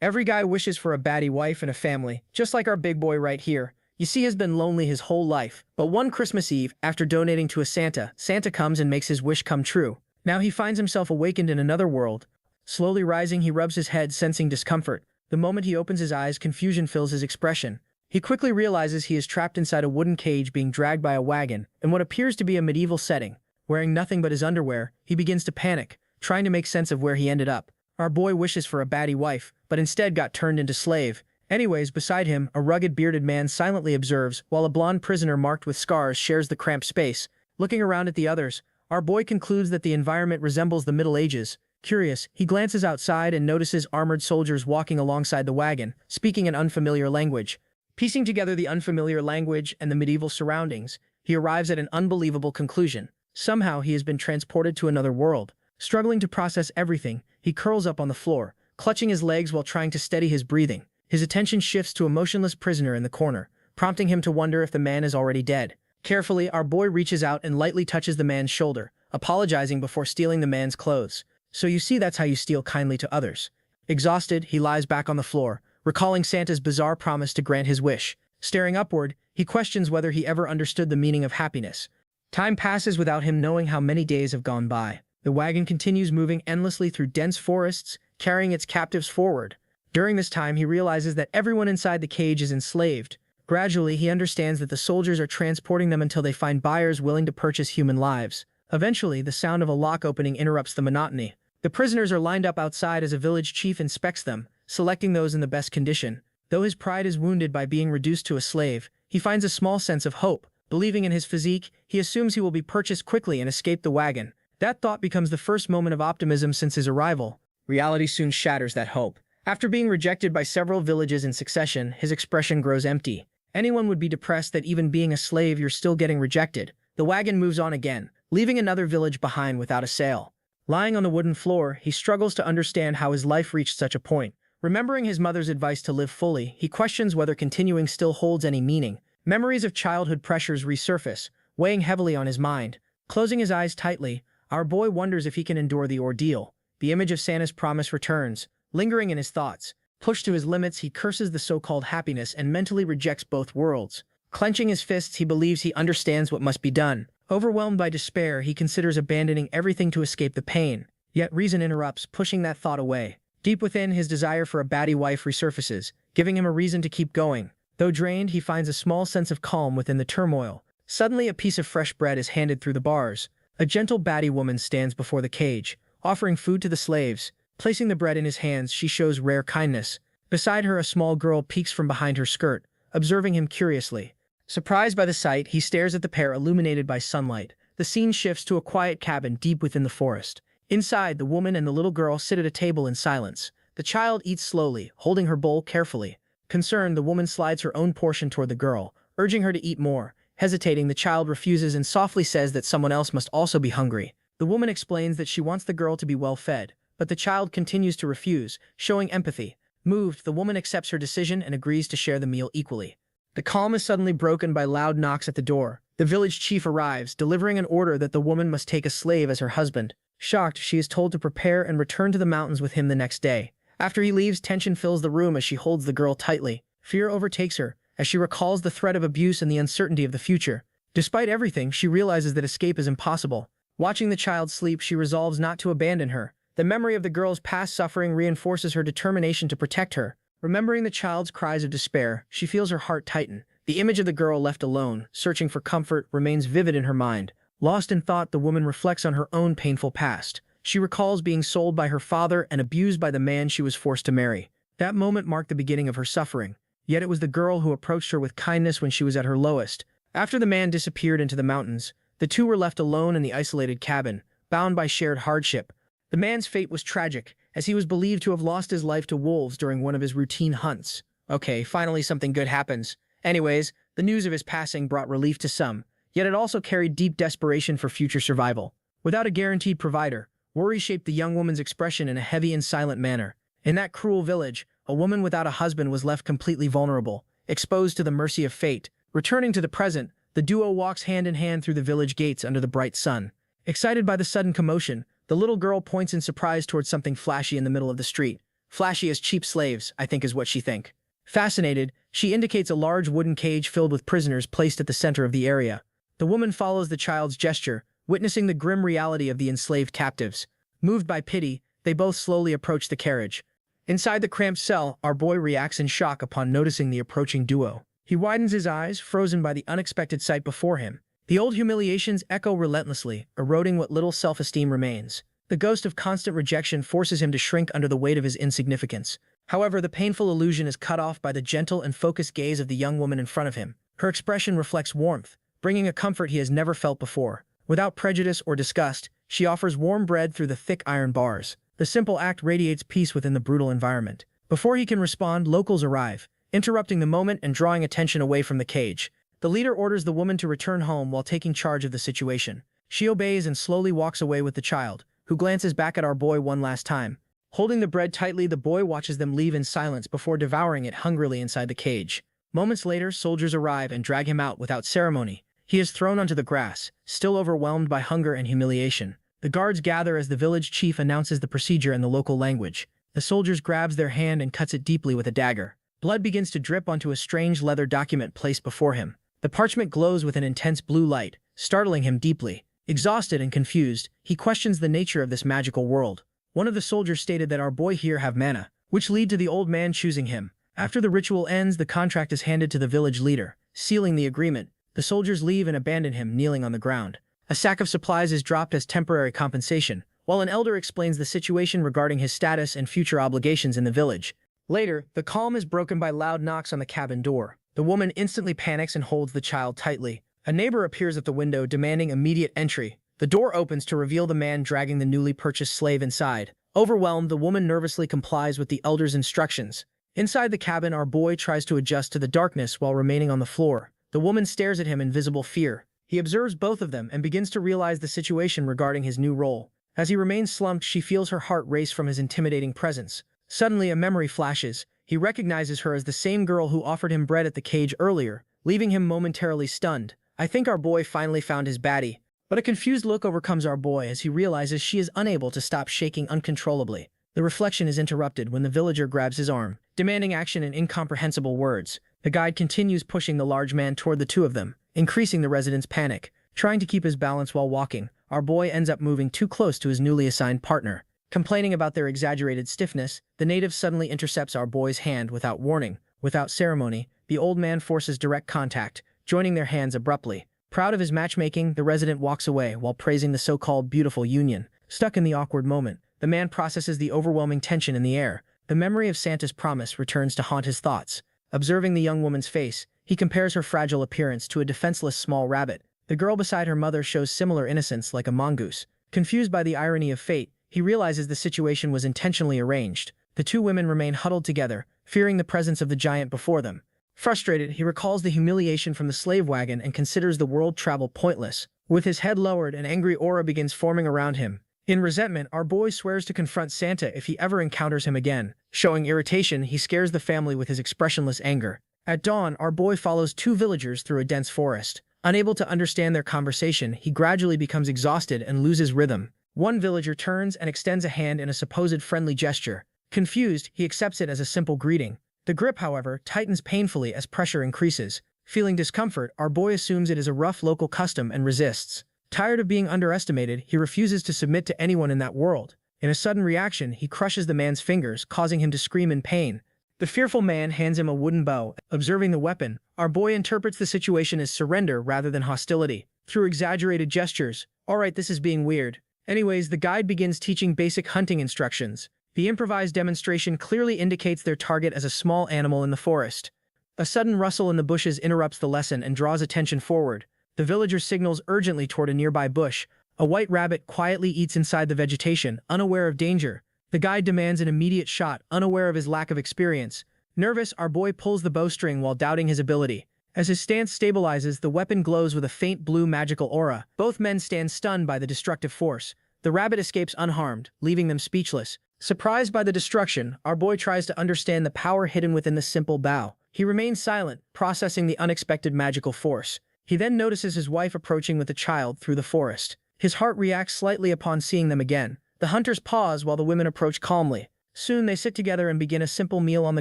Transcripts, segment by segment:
Every guy wishes for a baddie wife and a family, just like our big boy right here. You see, has been lonely his whole life. But one Christmas Eve, after donating to a Santa comes and makes his wish come true. Now he finds himself awakened in another world. Slowly rising, he rubs his head, sensing discomfort. The moment he opens his eyes, confusion fills his expression. He quickly realizes he is trapped inside a wooden cage being dragged by a wagon in what appears to be a medieval setting. Wearing nothing but his underwear, he begins to panic, trying to make sense of where he ended up. Our boy wishes for a baddie wife, but instead got turned into slave. Anyways, beside him, a rugged bearded man silently observes, while a blonde prisoner marked with scars shares the cramped space. Looking around at the others, our boy concludes that the environment resembles the Middle Ages. Curious, he glances outside and notices armored soldiers walking alongside the wagon, speaking an unfamiliar language. Piecing together the unfamiliar language and the medieval surroundings, he arrives at an unbelievable conclusion. Somehow he has been transported to another world. Struggling to process everything, he curls up on the floor, clutching his legs while trying to steady his breathing. His attention shifts to a motionless prisoner in the corner, prompting him to wonder if the man is already dead. Carefully, our boy reaches out and lightly touches the man's shoulder, apologizing before stealing the man's clothes. So you see, that's how you steal kindly to others. Exhausted, he lies back on the floor, recalling Santa's bizarre promise to grant his wish. Staring upward, he questions whether he ever understood the meaning of happiness. Time passes without him knowing how many days have gone by. The wagon continues moving endlessly through dense forests, carrying its captives forward. During this time, he realizes that everyone inside the cage is enslaved. Gradually, he understands that the soldiers are transporting them until they find buyers willing to purchase human lives. Eventually, the sound of a lock opening interrupts the monotony. The prisoners are lined up outside as a village chief inspects them, selecting those in the best condition. Though his pride is wounded by being reduced to a slave, he finds a small sense of hope. Believing in his physique, he assumes he will be purchased quickly and escape the wagon. That thought becomes the first moment of optimism since his arrival. Reality soon shatters that hope. After being rejected by several villages in succession, his expression grows empty. Anyone would be depressed that even being a slave you're still getting rejected. The wagon moves on again, leaving another village behind without a sail. Lying on the wooden floor, he struggles to understand how his life reached such a point. Remembering his mother's advice to live fully, he questions whether continuing still holds any meaning. Memories of childhood pressures resurface, weighing heavily on his mind. Closing his eyes tightly, our boy wonders if he can endure the ordeal. The image of Santa's promise returns, lingering in his thoughts. Pushed to his limits, he curses the so-called happiness and mentally rejects both worlds. Clenching his fists, he believes he understands what must be done. Overwhelmed by despair, he considers abandoning everything to escape the pain. Yet reason interrupts, pushing that thought away. Deep within, his desire for a baddie wife resurfaces, giving him a reason to keep going. Though drained, he finds a small sense of calm within the turmoil. Suddenly, a piece of fresh bread is handed through the bars. A gentle baddie woman stands before the cage, offering food to the slaves. Placing the bread in his hands, she shows rare kindness. Beside her, a small girl peeks from behind her skirt, observing him curiously. Surprised by the sight, he stares at the pair illuminated by sunlight. The scene shifts to a quiet cabin deep within the forest. Inside, the woman and the little girl sit at a table in silence. The child eats slowly, holding her bowl carefully. Concerned, the woman slides her own portion toward the girl, urging her to eat more. Hesitating, the child refuses and softly says that someone else must also be hungry. The woman explains that she wants the girl to be well fed, but the child continues to refuse, showing empathy. Moved, the woman accepts her decision and agrees to share the meal equally. The calm is suddenly broken by loud knocks at the door. The village chief arrives, delivering an order that the woman must take a slave as her husband. Shocked, she is told to prepare and return to the mountains with him the next day. After he leaves, tension fills the room as she holds the girl tightly. Fear overtakes her, as she recalls the threat of abuse and the uncertainty of the future. Despite everything, she realizes that escape is impossible. Watching the child sleep, she resolves not to abandon her. The memory of the girl's past suffering reinforces her determination to protect her. Remembering the child's cries of despair, she feels her heart tighten. The image of the girl left alone, searching for comfort, remains vivid in her mind. Lost in thought, the woman reflects on her own painful past. She recalls being sold by her father and abused by the man she was forced to marry. That moment marked the beginning of her suffering. Yet it was the girl who approached her with kindness when she was at her lowest. After the man disappeared into the mountains, the two were left alone in the isolated cabin, bound by shared hardship. The man's fate was tragic, as he was believed to have lost his life to wolves during one of his routine hunts. Okay, finally something good happens. Anyways, the news of his passing brought relief to some, yet it also carried deep desperation for future survival. Without a guaranteed provider, worry shaped the young woman's expression in a heavy and silent manner. In that cruel village, a woman without a husband was left completely vulnerable, exposed to the mercy of fate. Returning to the present, the duo walks hand in hand through the village gates under the bright sun. Excited by the sudden commotion, the little girl points in surprise towards something flashy in the middle of the street. Flashy as cheap slaves, I think is what she think. Fascinated, she indicates a large wooden cage filled with prisoners placed at the center of the area. The woman follows the child's gesture, witnessing the grim reality of the enslaved captives. Moved by pity, they both slowly approach the carriage. Inside the cramped cell, our boy reacts in shock upon noticing the approaching duo. He widens his eyes, frozen by the unexpected sight before him. The old humiliations echo relentlessly, eroding what little self-esteem remains. The ghost of constant rejection forces him to shrink under the weight of his insignificance. However, the painful illusion is cut off by the gentle and focused gaze of the young woman in front of him. Her expression reflects warmth, bringing a comfort he has never felt before. Without prejudice or disgust, she offers warm bread through the thick iron bars. The simple act radiates peace within the brutal environment. Before he can respond, locals arrive, interrupting the moment and drawing attention away from the cage. The leader orders the woman to return home while taking charge of the situation. She obeys and slowly walks away with the child, who glances back at our boy one last time. Holding the bread tightly, the boy watches them leave in silence before devouring it hungrily inside the cage. Moments later, soldiers arrive and drag him out without ceremony. He is thrown onto the grass, still overwhelmed by hunger and humiliation. The guards gather as the village chief announces the procedure in the local language. The soldiers grabs their hand and cuts it deeply with a dagger. Blood begins to drip onto a strange leather document placed before him. The parchment glows with an intense blue light, startling him deeply. Exhausted and confused, he questions the nature of this magical world. One of the soldiers stated that our boy here have mana, which lead to the old man choosing him. After the ritual ends, the contract is handed to the village leader, sealing the agreement. The soldiers leave and abandon him kneeling on the ground. A sack of supplies is dropped as temporary compensation, while an elder explains the situation regarding his status and future obligations in the village. Later, the calm is broken by loud knocks on the cabin door. The woman instantly panics and holds the child tightly. A neighbor appears at the window demanding immediate entry. The door opens to reveal the man dragging the newly purchased slave inside. Overwhelmed, the woman nervously complies with the elder's instructions. Inside the cabin, our boy tries to adjust to the darkness while remaining on the floor. The woman stares at him in visible fear. He observes both of them and begins to realize the situation regarding his new role. As he remains slumped, she feels her heart race from his intimidating presence. Suddenly, a memory flashes. He recognizes her as the same girl who offered him bread at the cage earlier, leaving him momentarily stunned. I think our boy finally found his baddie. But a confused look overcomes our boy as he realizes she is unable to stop shaking uncontrollably. The reflection is interrupted when the villager grabs his arm, demanding action in incomprehensible words. The guide continues pushing the large man toward the two of them, increasing the resident's panic. Trying to keep his balance while walking, our boy ends up moving too close to his newly assigned partner. Complaining about their exaggerated stiffness, the native suddenly intercepts our boy's hand without warning. Without ceremony, the old man forces direct contact, joining their hands abruptly. Proud of his matchmaking, the resident walks away while praising the so-called beautiful union. Stuck in the awkward moment, the man processes the overwhelming tension in the air. The memory of Santa's promise returns to haunt his thoughts. Observing the young woman's face, he compares her fragile appearance to a defenseless small rabbit. The girl beside her mother shows similar innocence like a mongoose. Confused by the irony of fate, he realizes the situation was intentionally arranged. The two women remain huddled together, fearing the presence of the giant before them. Frustrated, he recalls the humiliation from the slave wagon and considers the world travel pointless. With his head lowered, an angry aura begins forming around him. In resentment, our boy swears to confront Santa if he ever encounters him again. Showing irritation, he scares the family with his expressionless anger. At dawn, our boy follows two villagers through a dense forest. Unable to understand their conversation, he gradually becomes exhausted and loses rhythm. One villager turns and extends a hand in a supposed friendly gesture. Confused, he accepts it as a simple greeting. The grip, however, tightens painfully as pressure increases. Feeling discomfort, our boy assumes it is a rough local custom and resists. Tired of being underestimated, he refuses to submit to anyone in that world. In a sudden reaction, he crushes the man's fingers, causing him to scream in pain. The fearful man hands him a wooden bow. Observing the weapon, our boy interprets the situation as surrender rather than hostility. Through exaggerated gestures, "Alright, this is being weird." Anyways, the guide begins teaching basic hunting instructions. The improvised demonstration clearly indicates their target as a small animal in the forest. A sudden rustle in the bushes interrupts the lesson and draws attention forward. The villager signals urgently toward a nearby bush. A white rabbit quietly eats inside the vegetation, unaware of danger. The guide demands an immediate shot, unaware of his lack of experience. Nervous, our boy pulls the bowstring while doubting his ability. As his stance stabilizes, the weapon glows with a faint blue magical aura. Both men stand stunned by the destructive force. The rabbit escapes unharmed, leaving them speechless. Surprised by the destruction, our boy tries to understand the power hidden within the simple bow. He remains silent, processing the unexpected magical force. He then notices his wife approaching with a child through the forest. His heart reacts slightly upon seeing them again. The hunters pause while the women approach calmly. Soon they sit together and begin a simple meal on the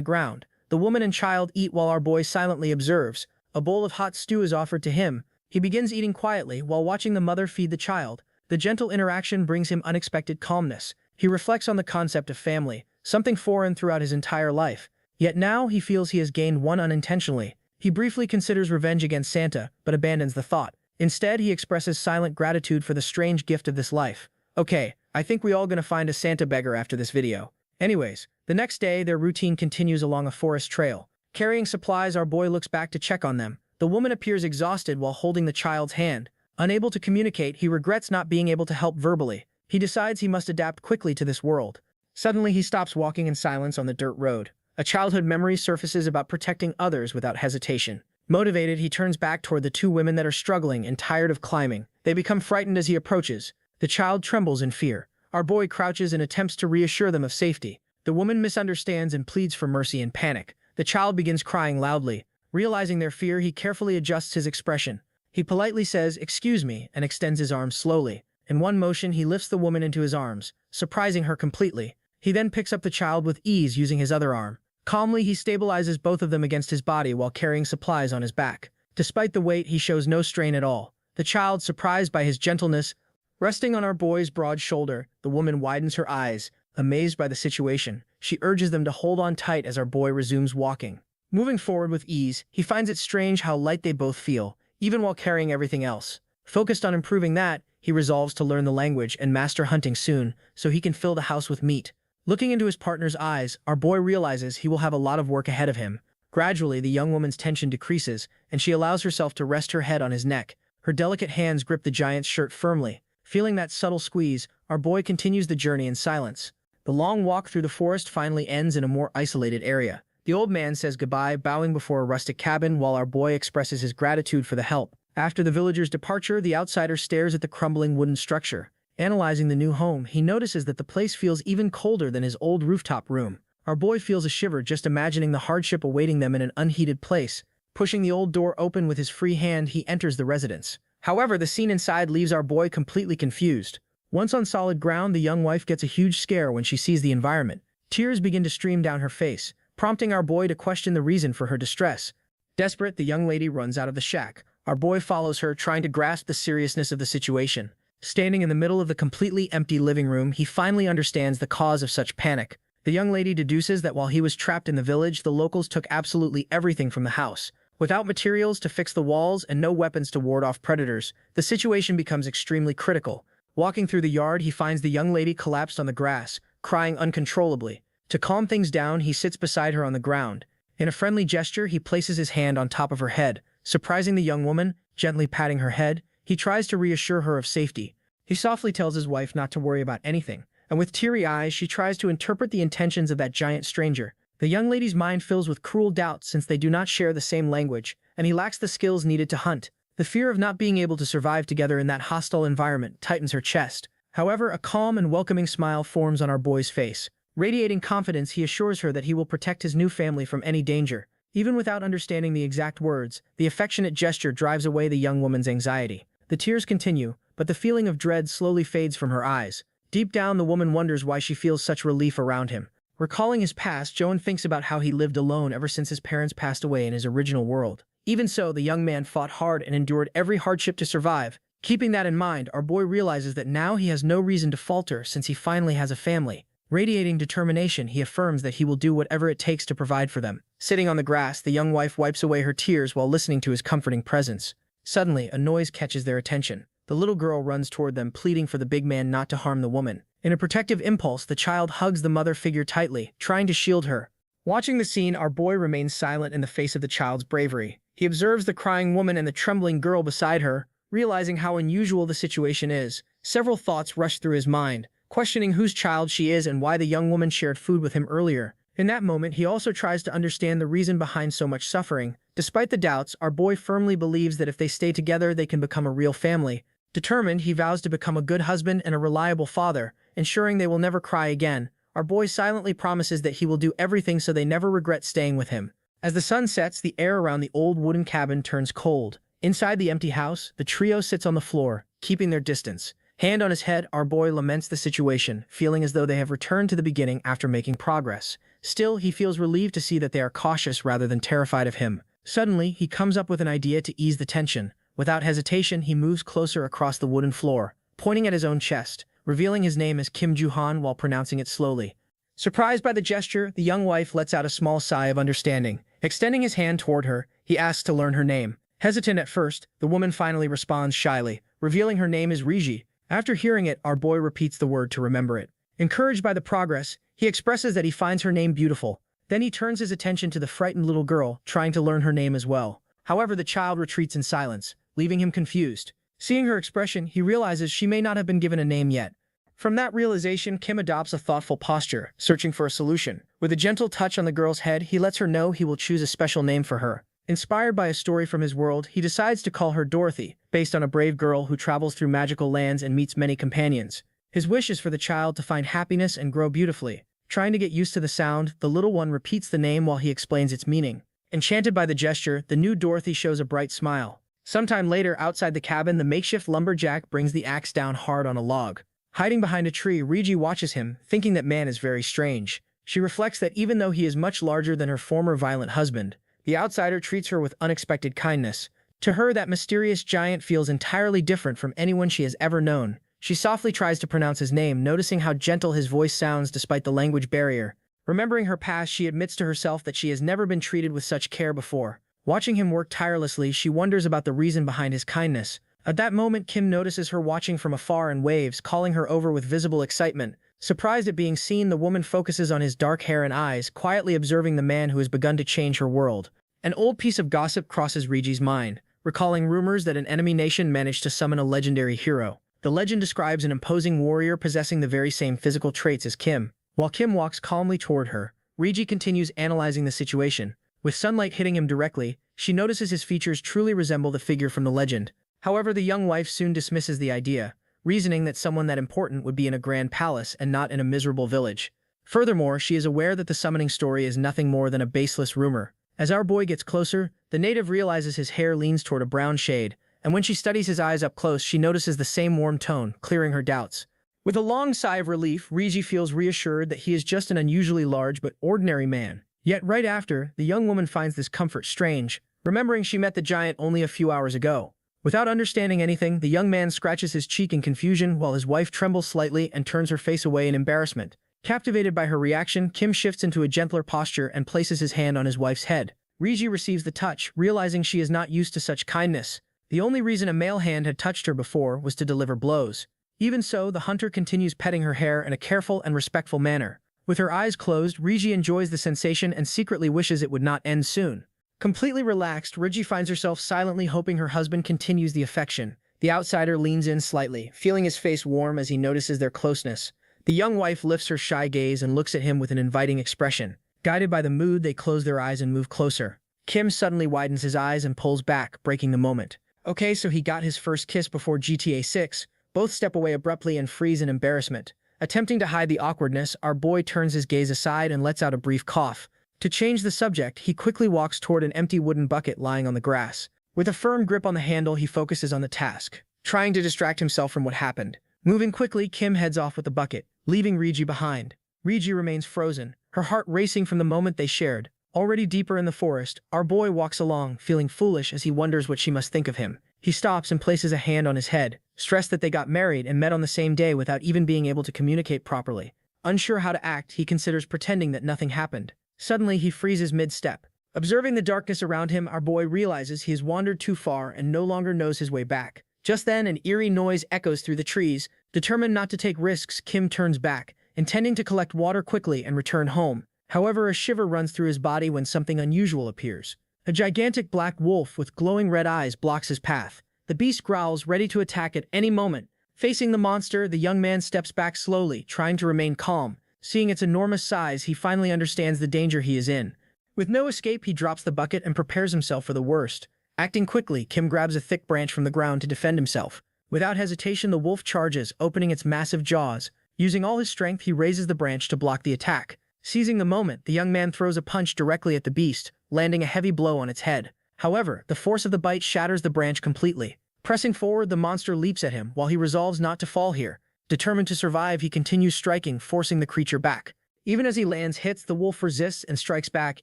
ground. The woman and child eat while our boy silently observes. A bowl of hot stew is offered to him. He begins eating quietly while watching the mother feed the child. The gentle interaction brings him unexpected calmness. He reflects on the concept of family, something foreign throughout his entire life. Yet now he feels he has gained one unintentionally. He briefly considers revenge against Santa, but abandons the thought. Instead, he expresses silent gratitude for the strange gift of this life. Okay, I think we all gonna find a Santa beggar after this video. Anyways, the next day, their routine continues along a forest trail. Carrying supplies, our boy looks back to check on them. The woman appears exhausted while holding the child's hand. Unable to communicate, he regrets not being able to help verbally. He decides he must adapt quickly to this world. Suddenly, he stops walking in silence on the dirt road. A childhood memory surfaces about protecting others without hesitation. Motivated, he turns back toward the two women that are struggling and tired of climbing. They become frightened as he approaches. The child trembles in fear. Our boy crouches and attempts to reassure them of safety. The woman misunderstands and pleads for mercy in panic. The child begins crying loudly. Realizing their fear, he carefully adjusts his expression. He politely says, "Excuse me," and extends his arms slowly. In one motion, he lifts the woman into his arms, surprising her completely. He then picks up the child with ease using his other arm. Calmly, he stabilizes both of them against his body while carrying supplies on his back. Despite the weight, he shows no strain at all. The child, surprised by his gentleness, resting on our boy's broad shoulder, the woman widens her eyes, amazed by the situation. She urges them to hold on tight as our boy resumes walking. Moving forward with ease, he finds it strange how light they both feel, even while carrying everything else. Focused on improving that, he resolves to learn the language and master hunting soon, so he can fill the house with meat. Looking into his partner's eyes, our boy realizes he will have a lot of work ahead of him. Gradually, the young woman's tension decreases, and she allows herself to rest her head on his neck. Her delicate hands grip the giant's shirt firmly. Feeling that subtle squeeze, our boy continues the journey in silence. The long walk through the forest finally ends in a more isolated area. The old man says goodbye, bowing before a rustic cabin while our boy expresses his gratitude for the help. After the villager's departure, the outsider stares at the crumbling wooden structure. Analyzing the new home, he notices that the place feels even colder than his old rooftop room. Our boy feels a shiver just imagining the hardship awaiting them in an unheated place. Pushing the old door open with his free hand, he enters the residence. However, the scene inside leaves our boy completely confused. Once on solid ground, the young wife gets a huge scare when she sees the environment. Tears begin to stream down her face, prompting our boy to question the reason for her distress. Desperate, the young lady runs out of the shack. Our boy follows her, trying to grasp the seriousness of the situation. Standing in the middle of the completely empty living room, he finally understands the cause of such panic. The young lady deduces that while he was trapped in the village, the locals took absolutely everything from the house. Without materials to fix the walls and no weapons to ward off predators, the situation becomes extremely critical. Walking through the yard, he finds the young lady collapsed on the grass, crying uncontrollably. To calm things down, he sits beside her on the ground. In a friendly gesture, he places his hand on top of her head. Surprising the young woman, gently patting her head, he tries to reassure her of safety. He softly tells his wife not to worry about anything, and with teary eyes, she tries to interpret the intentions of that giant stranger. The young lady's mind fills with cruel doubt since they do not share the same language, and he lacks the skills needed to hunt. The fear of not being able to survive together in that hostile environment tightens her chest. However, a calm and welcoming smile forms on our boy's face. Radiating confidence, he assures her that he will protect his new family from any danger. Even without understanding the exact words, the affectionate gesture drives away the young woman's anxiety. The tears continue, but the feeling of dread slowly fades from her eyes. Deep down, the woman wonders why she feels such relief around him. Recalling his past, Joan thinks about how he lived alone ever since his parents passed away in his original world. Even so, the young man fought hard and endured every hardship to survive. Keeping that in mind, our boy realizes that now he has no reason to falter since he finally has a family. Radiating determination, he affirms that he will do whatever it takes to provide for them. Sitting on the grass, the young wife wipes away her tears while listening to his comforting presence. Suddenly, a noise catches their attention. The little girl runs toward them, pleading for the big man not to harm the woman. In a protective impulse, the child hugs the mother figure tightly, trying to shield her. Watching the scene, our boy remains silent in the face of the child's bravery. He observes the crying woman and the trembling girl beside her, realizing how unusual the situation is. Several thoughts rush through his mind, questioning whose child she is and why the young woman shared food with him earlier. In that moment, he also tries to understand the reason behind so much suffering. Despite the doubts, our boy firmly believes that if they stay together, they can become a real family. Determined, he vows to become a good husband and a reliable father, ensuring they will never cry again. Our boy silently promises that he will do everything so they never regret staying with him. As the sun sets, the air around the old wooden cabin turns cold. Inside the empty house, the trio sits on the floor, keeping their distance. Hand on his head, our boy laments the situation, feeling as though they have returned to the beginning after making progress. Still, he feels relieved to see that they are cautious rather than terrified of him. Suddenly, he comes up with an idea to ease the tension. Without hesitation, he moves closer across the wooden floor, pointing at his own chest, revealing his name as Kim Joo-han while pronouncing it slowly. Surprised by the gesture, the young wife lets out a small sigh of understanding. Extending his hand toward her, he asks to learn her name. Hesitant at first, the woman finally responds shyly, revealing her name is Riji. After hearing it, our boy repeats the word to remember it. Encouraged by the progress, he expresses that he finds her name beautiful. Then he turns his attention to the frightened little girl, trying to learn her name as well. However, the child retreats in silence, leaving him confused. Seeing her expression, he realizes she may not have been given a name yet. From that realization, Kim adopts a thoughtful posture, searching for a solution. With a gentle touch on the girl's head, he lets her know he will choose a special name for her. Inspired by a story from his world, he decides to call her Dorothy, based on a brave girl who travels through magical lands and meets many companions. His wish is for the child to find happiness and grow beautifully. Trying to get used to the sound, the little one repeats the name while he explains its meaning. Enchanted by the gesture, the new Dorothy shows a bright smile. Sometime later, outside the cabin, the makeshift lumberjack brings the axe down hard on a log. Hiding behind a tree, Riji watches him, thinking that man is very strange. She reflects that even though he is much larger than her former violent husband, the outsider treats her with unexpected kindness. To her, that mysterious giant feels entirely different from anyone she has ever known. She softly tries to pronounce his name, noticing how gentle his voice sounds despite the language barrier. Remembering her past, she admits to herself that she has never been treated with such care before. Watching him work tirelessly, she wonders about the reason behind his kindness. At that moment, Kim notices her watching from afar and waves, calling her over with visible excitement. Surprised at being seen, the woman focuses on his dark hair and eyes, quietly observing the man who has begun to change her world. An old piece of gossip crosses Riji's mind, recalling rumors that an enemy nation managed to summon a legendary hero. The legend describes an imposing warrior possessing the very same physical traits as Kim. While Kim walks calmly toward her, Riji continues analyzing the situation. With sunlight hitting him directly, she notices his features truly resemble the figure from the legend. However, the young wife soon dismisses the idea, reasoning that someone that important would be in a grand palace and not in a miserable village. Furthermore, she is aware that the summoning story is nothing more than a baseless rumor. As our boy gets closer, the native realizes his hair leans toward a brown shade, and when she studies his eyes up close, she notices the same warm tone, clearing her doubts. With a long sigh of relief, Riji feels reassured that he is just an unusually large but ordinary man. Yet right after, the young woman finds this comfort strange, remembering she met the giant only a few hours ago. Without understanding anything, the young man scratches his cheek in confusion while his wife trembles slightly and turns her face away in embarrassment. Captivated by her reaction, Kim shifts into a gentler posture and places his hand on his wife's head. Riji receives the touch, realizing she is not used to such kindness. The only reason a male hand had touched her before was to deliver blows. Even so, the hunter continues petting her hair in a careful and respectful manner. With her eyes closed, Riji enjoys the sensation and secretly wishes it would not end soon. Completely relaxed, Riji finds herself silently hoping her husband continues the affection. The outsider leans in slightly, feeling his face warm as he notices their closeness. The young wife lifts her shy gaze and looks at him with an inviting expression. Guided by the mood, they close their eyes and move closer. Kim suddenly widens his eyes and pulls back, breaking the moment. Okay, so he got his first kiss before GTA 6. Both step away abruptly and freeze in embarrassment. Attempting to hide the awkwardness, our boy turns his gaze aside and lets out a brief cough. To change the subject, he quickly walks toward an empty wooden bucket lying on the grass. With a firm grip on the handle, he focuses on the task, trying to distract himself from what happened. Moving quickly, Kim heads off with the bucket, leaving Riji behind. Riji remains frozen, her heart racing from the moment they shared. Already deeper in the forest, our boy walks along, feeling foolish as he wonders what she must think of him. He stops and places a hand on his head, stressed that they got married and met on the same day without even being able to communicate properly. Unsure how to act, he considers pretending that nothing happened. Suddenly, he freezes mid-step. Observing the darkness around him, our boy realizes he has wandered too far and no longer knows his way back. Just then, an eerie noise echoes through the trees. Determined not to take risks, Kim turns back, intending to collect water quickly and return home. However, a shiver runs through his body when something unusual appears. A gigantic black wolf with glowing red eyes blocks his path. The beast growls, ready to attack at any moment. Facing the monster, the young man steps back slowly, trying to remain calm. Seeing its enormous size, he finally understands the danger he is in. With no escape, he drops the bucket and prepares himself for the worst. Acting quickly, Kim grabs a thick branch from the ground to defend himself. Without hesitation, the wolf charges, opening its massive jaws. Using all his strength, he raises the branch to block the attack. Seizing the moment, the young man throws a punch directly at the beast, landing a heavy blow on its head. However, the force of the bite shatters the branch completely. Pressing forward, the monster leaps at him while he resolves not to fall here. Determined to survive, he continues striking, forcing the creature back. Even as he lands hits, the wolf resists and strikes back,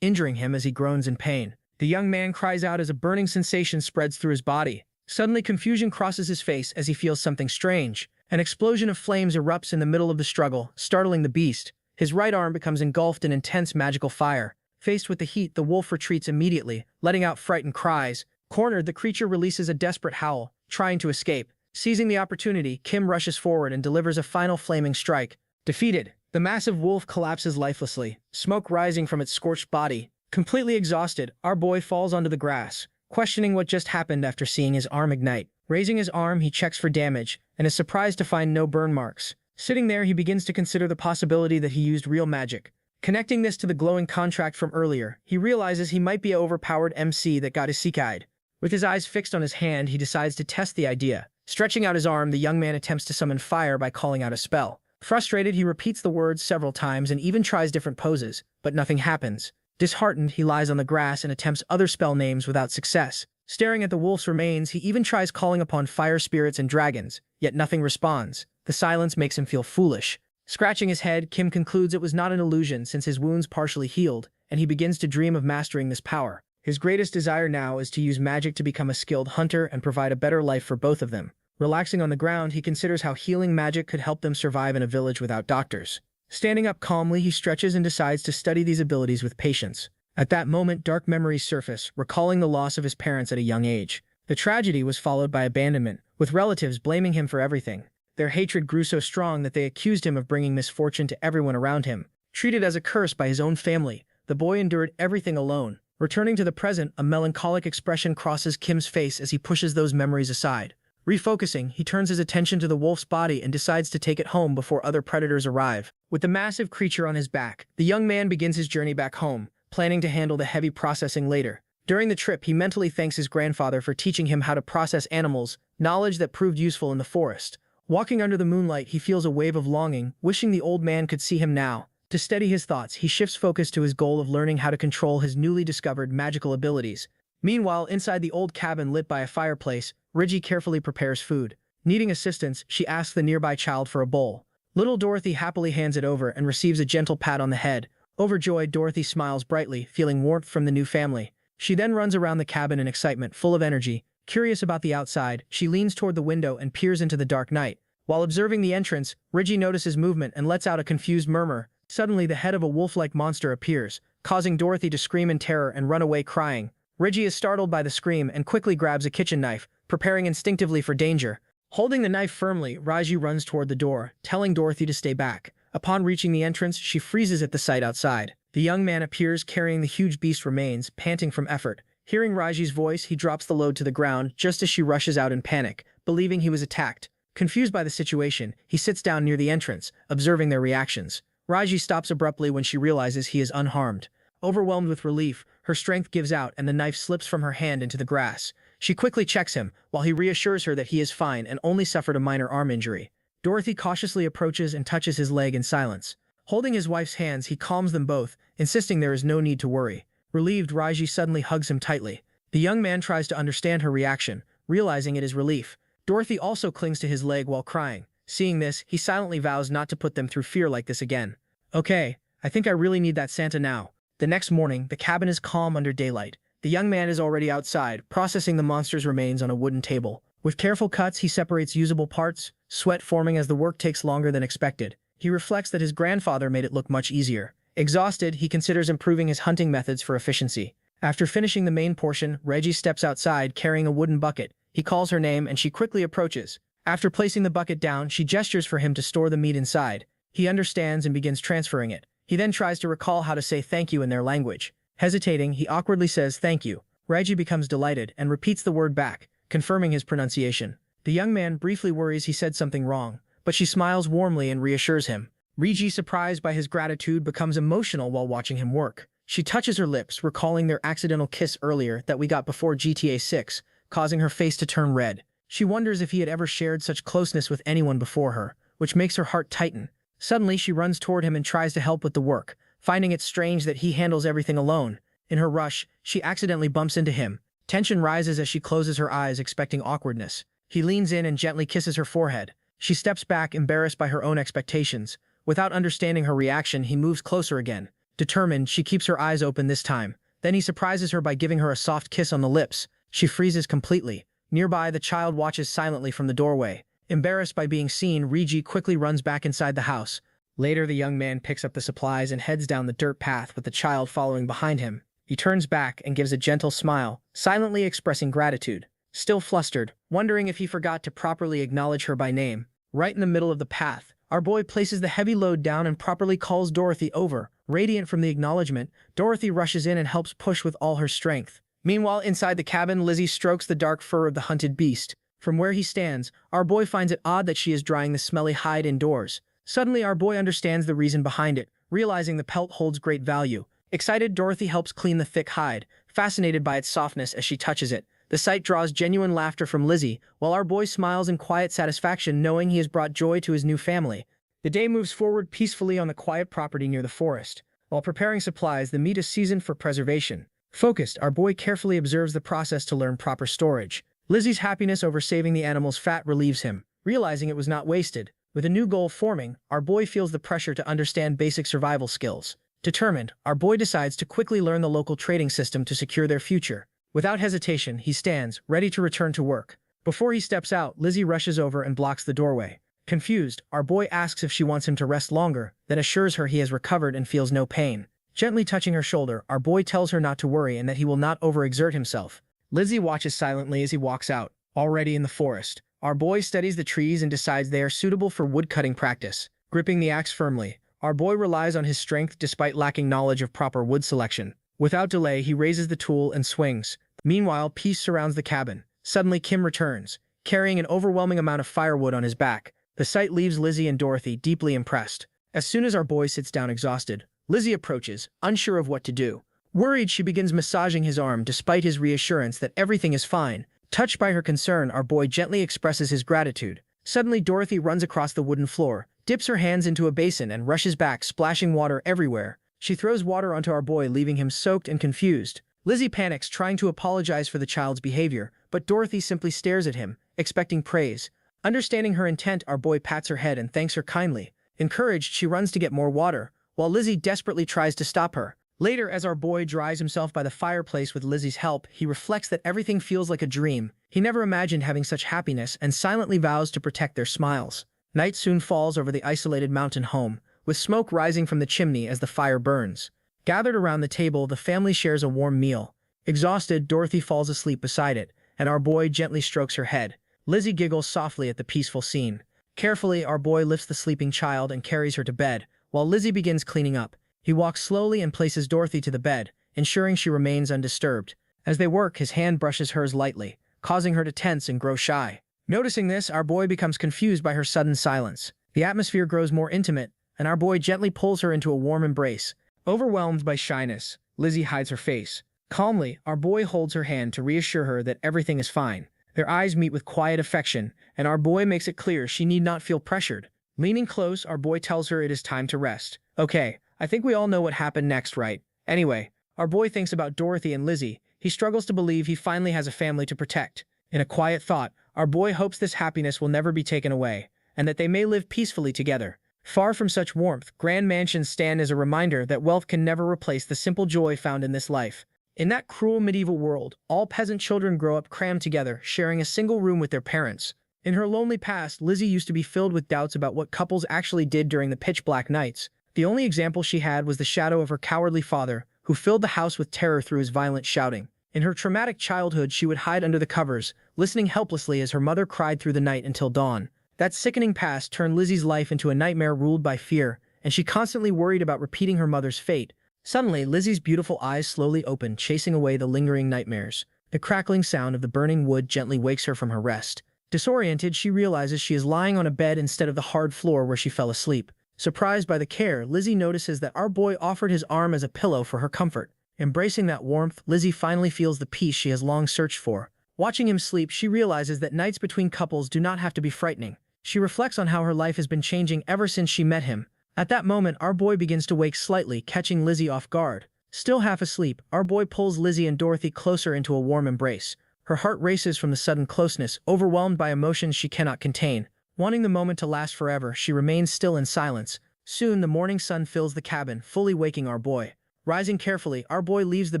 injuring him as he groans in pain. The young man cries out as a burning sensation spreads through his body. Suddenly, confusion crosses his face as he feels something strange. An explosion of flames erupts in the middle of the struggle, startling the beast. His right arm becomes engulfed in intense magical fire. Faced with the heat, the wolf retreats immediately, letting out frightened cries. Cornered, the creature releases a desperate howl, trying to escape. Seizing the opportunity, Kim rushes forward and delivers a final flaming strike. Defeated, the massive wolf collapses lifelessly, smoke rising from its scorched body. Completely exhausted, our boy falls onto the grass, questioning what just happened after seeing his arm ignite. Raising his arm, he checks for damage, and is surprised to find no burn marks. Sitting there, he begins to consider the possibility that he used real magic. Connecting this to the glowing contract from earlier, he realizes he might be an overpowered MC that got isekai'd. With his eyes fixed on his hand, he decides to test the idea. Stretching out his arm, the young man attempts to summon fire by calling out a spell. Frustrated, he repeats the words several times and even tries different poses, but nothing happens. Disheartened, he lies on the grass and attempts other spell names without success. Staring at the wolf's remains, he even tries calling upon fire spirits and dragons, yet nothing responds. The silence makes him feel foolish. Scratching his head, Kim concludes it was not an illusion since his wounds partially healed, and he begins to dream of mastering this power. His greatest desire now is to use magic to become a skilled hunter and provide a better life for both of them. Relaxing on the ground, he considers how healing magic could help them survive in a village without doctors. Standing up calmly, he stretches and decides to study these abilities with patience. At that moment, dark memories surface, recalling the loss of his parents at a young age. The tragedy was followed by abandonment, with relatives blaming him for everything. Their hatred grew so strong that they accused him of bringing misfortune to everyone around him. Treated as a curse by his own family, the boy endured everything alone. Returning to the present, a melancholic expression crosses Kim's face as he pushes those memories aside. Refocusing, he turns his attention to the wolf's body and decides to take it home before other predators arrive. With the massive creature on his back, the young man begins his journey back home, planning to handle the heavy processing later. During the trip, he mentally thanks his grandfather for teaching him how to process animals, knowledge that proved useful in the forest. Walking under the moonlight, he feels a wave of longing, wishing the old man could see him now. To steady his thoughts, he shifts focus to his goal of learning how to control his newly discovered magical abilities. Meanwhile, inside the old cabin lit by a fireplace, Ridgie carefully prepares food. Needing assistance, she asks the nearby child for a bowl. Little Dorothy happily hands it over and receives a gentle pat on the head. Overjoyed, Dorothy smiles brightly, feeling warmth from the new family. She then runs around the cabin in excitement, full of energy. Curious about the outside, she leans toward the window and peers into the dark night. While observing the entrance, Ridgie notices movement and lets out a confused murmur. Suddenly, the head of a wolf-like monster appears, causing Dorothy to scream in terror and run away crying. Ridgie is startled by the scream and quickly grabs a kitchen knife, preparing instinctively for danger. Holding the knife firmly, Raji runs toward the door, telling Dorothy to stay back. Upon reaching the entrance, she freezes at the sight outside. The young man appears carrying the huge beast remains, panting from effort. Hearing Raji's voice, he drops the load to the ground just as she rushes out in panic, believing he was attacked. Confused by the situation, he sits down near the entrance, observing their reactions. Raji stops abruptly when she realizes he is unharmed. Overwhelmed with relief, her strength gives out and the knife slips from her hand into the grass. She quickly checks him, while he reassures her that he is fine and only suffered a minor arm injury. Dorothy cautiously approaches and touches his leg in silence. Holding his wife's hands, he calms them both, insisting there is no need to worry. Relieved, Raji suddenly hugs him tightly. The young man tries to understand her reaction, realizing it is relief. Dorothy also clings to his leg while crying. Seeing this, he silently vows not to put them through fear like this again. Okay, I think I really need that Santa now. The next morning, the cabin is calm under daylight. The young man is already outside, processing the monster's remains on a wooden table. With careful cuts, he separates usable parts, sweat forming as the work takes longer than expected. He reflects that his grandfather made it look much easier. Exhausted, he considers improving his hunting methods for efficiency. After finishing the main portion, Reggie steps outside carrying a wooden bucket. He calls her name and she quickly approaches. After placing the bucket down, she gestures for him to store the meat inside. He understands and begins transferring it. He then tries to recall how to say thank you in their language. Hesitating, he awkwardly says thank you. Reggie becomes delighted and repeats the word back, confirming his pronunciation. The young man briefly worries he said something wrong, but she smiles warmly and reassures him. Reggie, surprised by his gratitude, becomes emotional while watching him work. She touches her lips, recalling their accidental kiss earlier that we got before GTA 6, causing her face to turn red. She wonders if he had ever shared such closeness with anyone before her, which makes her heart tighten. Suddenly, she runs toward him and tries to help with the work, finding it strange that he handles everything alone. In her rush, she accidentally bumps into him. Tension rises as she closes her eyes, expecting awkwardness. He leans in and gently kisses her forehead. She steps back, embarrassed by her own expectations. Without understanding her reaction, he moves closer again. Determined, she keeps her eyes open this time. Then he surprises her by giving her a soft kiss on the lips. She freezes completely. Nearby, the child watches silently from the doorway. Embarrassed by being seen, Riji quickly runs back inside the house. Later, the young man picks up the supplies and heads down the dirt path with the child following behind him. He turns back and gives a gentle smile, silently expressing gratitude. Still flustered, wondering if he forgot to properly acknowledge her by name. Right in the middle of the path, our boy places the heavy load down and properly calls Dorothy over. Radiant from the acknowledgement, Dorothy rushes in and helps push with all her strength. Meanwhile, inside the cabin, Lizzie strokes the dark fur of the hunted beast. From where he stands, our boy finds it odd that she is drying the smelly hide indoors. Suddenly, our boy understands the reason behind it, realizing the pelt holds great value. Excited, Dorothy helps clean the thick hide, fascinated by its softness as she touches it. The sight draws genuine laughter from Lizzie, while our boy smiles in quiet satisfaction knowing he has brought joy to his new family. The day moves forward peacefully on the quiet property near the forest. While preparing supplies, the meat is seasoned for preservation. Focused, our boy carefully observes the process to learn proper storage. Lizzie's happiness over saving the animal's fat relieves him, realizing it was not wasted. With a new goal forming, our boy feels the pressure to understand basic survival skills. Determined, our boy decides to quickly learn the local trading system to secure their future. Without hesitation, he stands, ready to return to work. Before he steps out, Lizzie rushes over and blocks the doorway. Confused, our boy asks if she wants him to rest longer, then assures her he has recovered and feels no pain. Gently touching her shoulder, our boy tells her not to worry and that he will not overexert himself. Lizzie watches silently as he walks out. Already in the forest, our boy studies the trees and decides they are suitable for woodcutting practice. Gripping the axe firmly, our boy relies on his strength despite lacking knowledge of proper wood selection. Without delay, he raises the tool and swings. Meanwhile, peace surrounds the cabin. Suddenly, Kim returns, carrying an overwhelming amount of firewood on his back. The sight leaves Lizzie and Dorothy deeply impressed. As soon as our boy sits down exhausted, Lizzie approaches, unsure of what to do. Worried, she begins massaging his arm despite his reassurance that everything is fine. Touched by her concern, our boy gently expresses his gratitude. Suddenly, Dorothy runs across the wooden floor, dips her hands into a basin and rushes back, splashing water everywhere. She throws water onto our boy, leaving him soaked and confused. Lizzie panics, trying to apologize for the child's behavior, but Dorothy simply stares at him, expecting praise. Understanding her intent, our boy pats her head and thanks her kindly. Encouraged, she runs to get more water, while Lizzie desperately tries to stop her. Later, as our boy dries himself by the fireplace with Lizzie's help, he reflects that everything feels like a dream. He never imagined having such happiness and silently vows to protect their smiles. Night soon falls over the isolated mountain home, with smoke rising from the chimney as the fire burns. Gathered around the table, the family shares a warm meal. Exhausted, Dorothy falls asleep beside it, and our boy gently strokes her head. Lizzie giggles softly at the peaceful scene. Carefully, our boy lifts the sleeping child and carries her to bed, while Lizzie begins cleaning up. He walks slowly and places Dorothy to the bed, ensuring she remains undisturbed. As they work, his hand brushes hers lightly, causing her to tense and grow shy. Noticing this, our boy becomes confused by her sudden silence. The atmosphere grows more intimate, and our boy gently pulls her into a warm embrace. Overwhelmed by shyness, Lizzie hides her face. Calmly, our boy holds her hand to reassure her that everything is fine. Their eyes meet with quiet affection, and our boy makes it clear she need not feel pressured. Leaning close, our boy tells her it is time to rest. Okay, I think we all know what happened next, right? Anyway, our boy thinks about Dorothy and Lizzie. He struggles to believe he finally has a family to protect. In a quiet thought, our boy hopes this happiness will never be taken away, and that they may live peacefully together. Far from such warmth, grand mansions stand as a reminder that wealth can never replace the simple joy found in this life. In that cruel medieval world, all peasant children grow up crammed together, sharing a single room with their parents. In her lonely past, Lizzie used to be filled with doubts about what couples actually did during the pitch-black nights. The only example she had was the shadow of her cowardly father, who filled the house with terror through his violent shouting. In her traumatic childhood, she would hide under the covers, listening helplessly as her mother cried through the night until dawn. That sickening past turned Lizzie's life into a nightmare ruled by fear, and she constantly worried about repeating her mother's fate. Suddenly, Lizzie's beautiful eyes slowly open, chasing away the lingering nightmares. The crackling sound of the burning wood gently wakes her from her rest. Disoriented, she realizes she is lying on a bed instead of the hard floor where she fell asleep. Surprised by the care, Lizzie notices that our boy offered his arm as a pillow for her comfort. Embracing that warmth, Lizzie finally feels the peace she has long searched for. Watching him sleep, she realizes that nights between couples do not have to be frightening. She reflects on how her life has been changing ever since she met him. At that moment, our boy begins to wake slightly, catching Lizzie off guard. Still half asleep, our boy pulls Lizzie and Dorothy closer into a warm embrace. Her heart races from the sudden closeness, overwhelmed by emotions she cannot contain. Wanting the moment to last forever, she remains still in silence. Soon, the morning sun fills the cabin, fully waking our boy. Rising carefully, our boy leaves the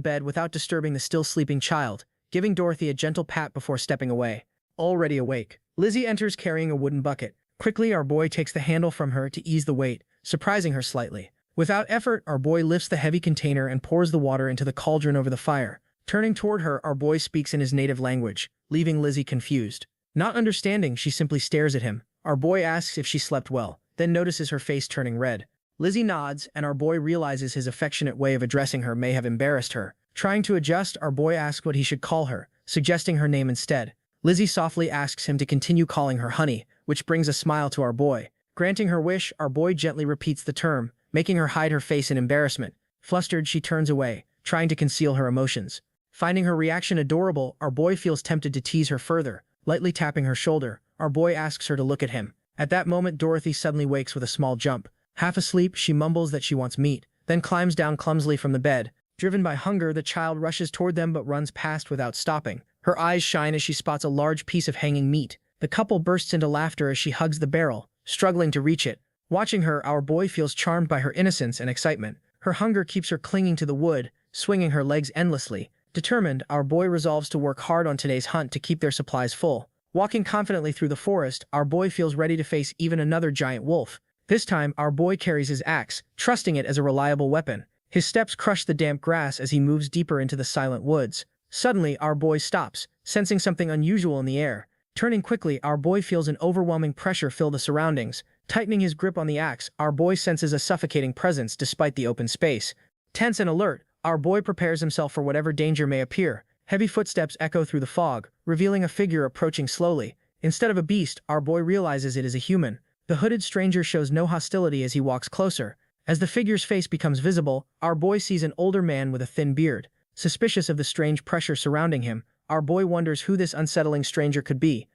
bed without disturbing the still sleeping child, giving Dorothy a gentle pat before stepping away. Already awake, Lizzie enters carrying a wooden bucket. Quickly, our boy takes the handle from her to ease the weight, surprising her slightly. Without effort, our boy lifts the heavy container and pours the water into the cauldron over the fire. Turning toward her, our boy speaks in his native language, leaving Lizzie confused. Not understanding, she simply stares at him. Our boy asks if she slept well, then notices her face turning red. Lizzie nods, and our boy realizes his affectionate way of addressing her may have embarrassed her. Trying to adjust, our boy asks what he should call her, suggesting her name instead. Lizzie softly asks him to continue calling her honey, which brings a smile to our boy. Granting her wish, our boy gently repeats the term, making her hide her face in embarrassment. Flustered, she turns away, trying to conceal her emotions. Finding her reaction adorable, our boy feels tempted to tease her further. Lightly tapping her shoulder, our boy asks her to look at him. At that moment, Dorothy suddenly wakes with a small jump. Half asleep, she mumbles that she wants meat, then climbs down clumsily from the bed. Driven by hunger, the child rushes toward them but runs past without stopping. Her eyes shine as she spots a large piece of hanging meat. The couple bursts into laughter as she hugs the barrel, struggling to reach it. Watching her, our boy feels charmed by her innocence and excitement. Her hunger keeps her clinging to the wood, swinging her legs endlessly. Determined, our boy resolves to work hard on today's hunt to keep their supplies full. Walking confidently through the forest, our boy feels ready to face even another giant wolf. This time, our boy carries his axe, trusting it as a reliable weapon. His steps crush the damp grass as he moves deeper into the silent woods. Suddenly, our boy stops, sensing something unusual in the air. Turning quickly, our boy feels an overwhelming pressure fill the surroundings. Tightening his grip on the axe, our boy senses a suffocating presence despite the open space. Tense and alert, our boy prepares himself for whatever danger may appear. Heavy footsteps echo through the fog, revealing a figure approaching slowly. Instead of a beast, our boy realizes it is a human. The hooded stranger shows no hostility as he walks closer. As the figure's face becomes visible, our boy sees an older man with a thin beard. Suspicious of the strange pressure surrounding him, our boy wonders who this unsettling stranger could be.